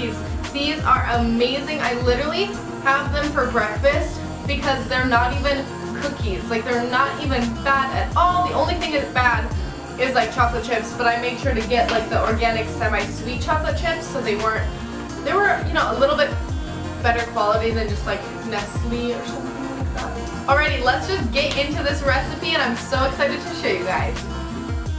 cookies. These are amazing. I literally have them for breakfast because they're not even cookies. Like, they're not even bad at all. The only thing that's bad is like chocolate chips, but I made sure to get like the organic semi-sweet chocolate chips, so they were, you know, a little bit better quality than just like Nestle or something like that. Alrighty, let's just get into this recipe, and I'm so excited to show you guys.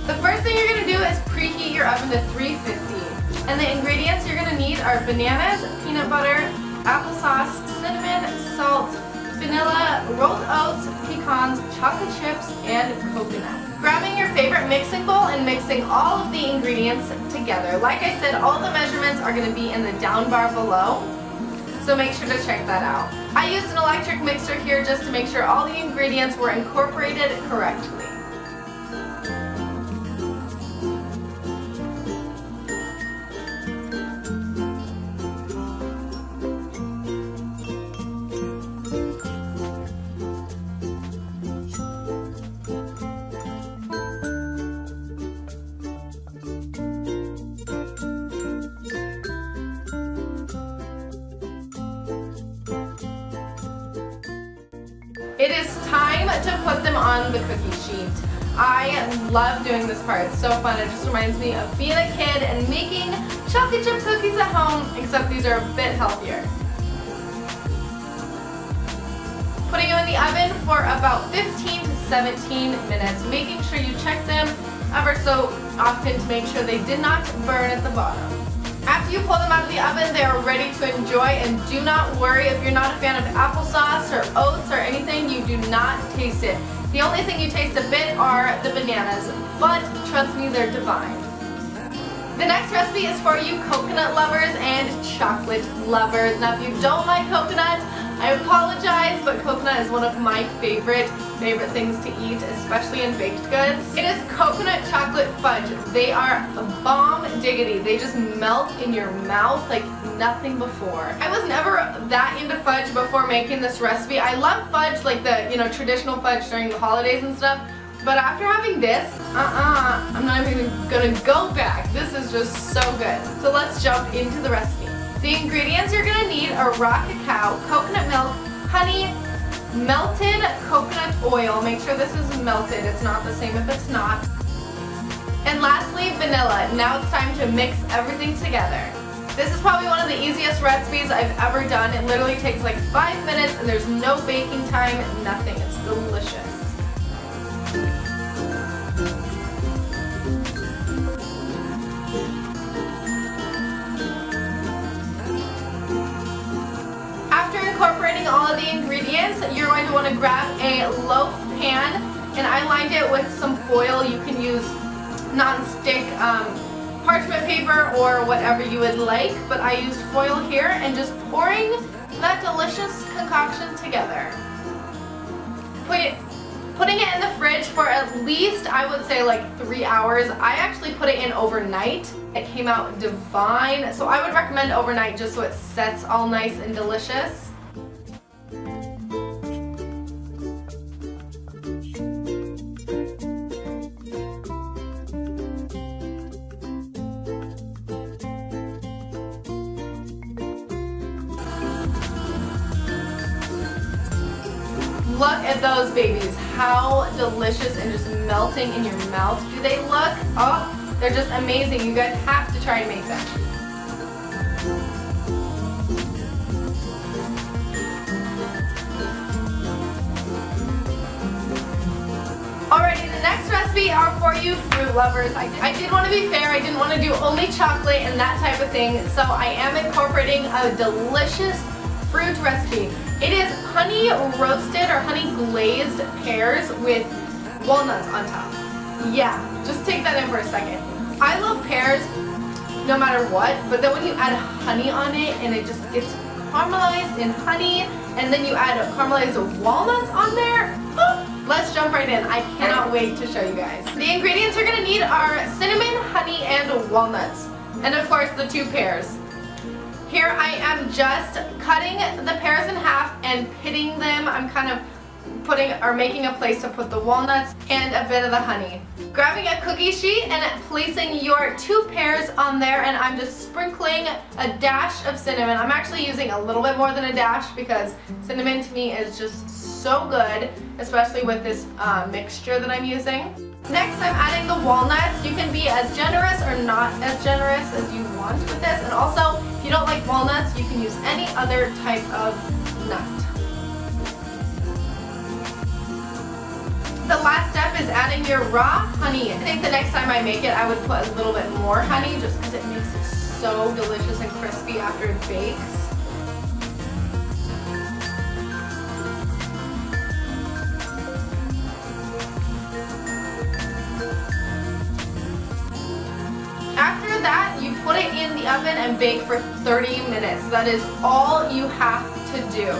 The first thing you're gonna do is preheat your oven to 350, and the ingredients you're gonna need are bananas, peanut butter, applesauce, cinnamon, salt, vanilla, rolled oats, pecans, chocolate chips, and coconut. Grabbing your favorite mixing bowl and mixing all of the ingredients together. Like I said, all the measurements are going to be in the down bar below, so make sure to check that out. I used an electric mixer here just to make sure all the ingredients were incorporated correctly. It is time to put them on the cookie sheet. I love doing this part. It's so fun. It just reminds me of being a kid and making chocolate chip cookies at home, except these are a bit healthier. Putting them in the oven for about 15 to 17 minutes, making sure you check them ever so often to make sure they did not burn at the bottom. After you pull them out of the oven, they are ready to enjoy, and do not worry if you're not a fan of applesauce or oats or anything, you do not taste it. The only thing you taste a bit are the bananas, but trust me, they're divine. The next recipe is for you coconut lovers and chocolate lovers. Now, if you don't like coconut, I apologize, but coconut is one of my favorite things to eat, especially in baked goods. It is coconut chocolate fudge. They are a bomb diggity. They just melt in your mouth like nothing before. I was never that into fudge before making this recipe. I love fudge, like the, you know, traditional fudge during the holidays and stuff, but after having this, I'm not even gonna go back. This is just so good. So let's jump into the recipe. The ingredients you're gonna need are raw cacao, coconut milk, honey, melted coconut oil. Make sure this is melted. It's not the same if it's not. And lastly, vanilla. Now it's time to mix everything together. This is probably one of the easiest recipes I've ever done. It literally takes like 5 minutes and there's no baking time, nothing. It's delicious. Incorporating all of the ingredients, you're going to want to grab a loaf pan, and I lined it with some foil. You can use non-stick parchment paper or whatever you would like, but I used foil here, and just pouring that delicious concoction together. Putting it in the fridge for at least, I would say, like 3 hours. I actually put it in overnight. It came out divine, so I would recommend overnight just so it sets all nice and delicious. Look at those babies, how delicious and just melting in your mouth do they look? Oh, they're just amazing. You guys have to try and make them. Alrighty, the next recipe are for you fruit lovers. I did want to be fair, I didn't want to do only chocolate and that type of thing, so I am incorporating a delicious fruit recipe. It is honey roasted or honey glazed pears with walnuts on top. Yeah, just take that in for a second. I love pears no matter what, but then when you add honey on it and it just gets caramelized in honey, and then you add caramelized walnuts on there, oh, let's jump right in. I cannot wait to show you guys. The ingredients you're gonna need are cinnamon, honey, and walnuts, and of course the 2 pears. Here I am just cutting the pears in half and pitting them. I'm kind of making a place to put the walnuts and a bit of the honey. Grabbing a cookie sheet and placing your 2 pears on there, and I'm just sprinkling a dash of cinnamon. I'm actually using a little bit more than a dash because cinnamon to me is just so good, especially with this mixture that I'm using. Next, I'm adding the walnuts. You can be as generous or not as generous as you want with this, and also if you don't like walnuts, you can use any other type of nut. The last step is adding your raw honey. I think the next time I make it, I would put a little bit more honey just because it makes it so delicious and crispy after it bakes. After that, you put it in the oven and bake for 30 minutes. That is all you have to do.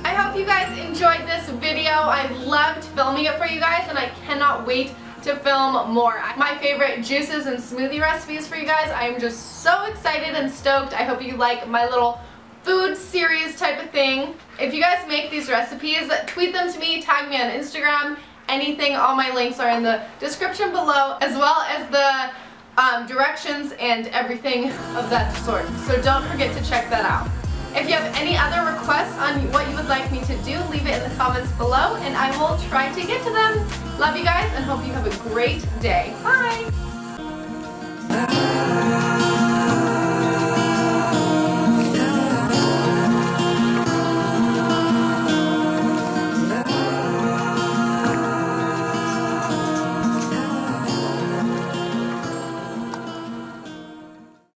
I hope you guys enjoyed this video. I loved filming it for you guys, and I cannot wait to film more. My favorite juices and smoothie recipes for you guys. I am just so excited and stoked. I hope you like my little food series type of thing. If you guys make these recipes, tweet them to me, tag me on Instagram, anything. All my links are in the description below, as well as the directions and everything of that sort. So don't forget to check that out. If you have any other requests on what you would like me to do, leave it in the comments below and I will try to get to them. Love you guys and hope you have a great day. Bye!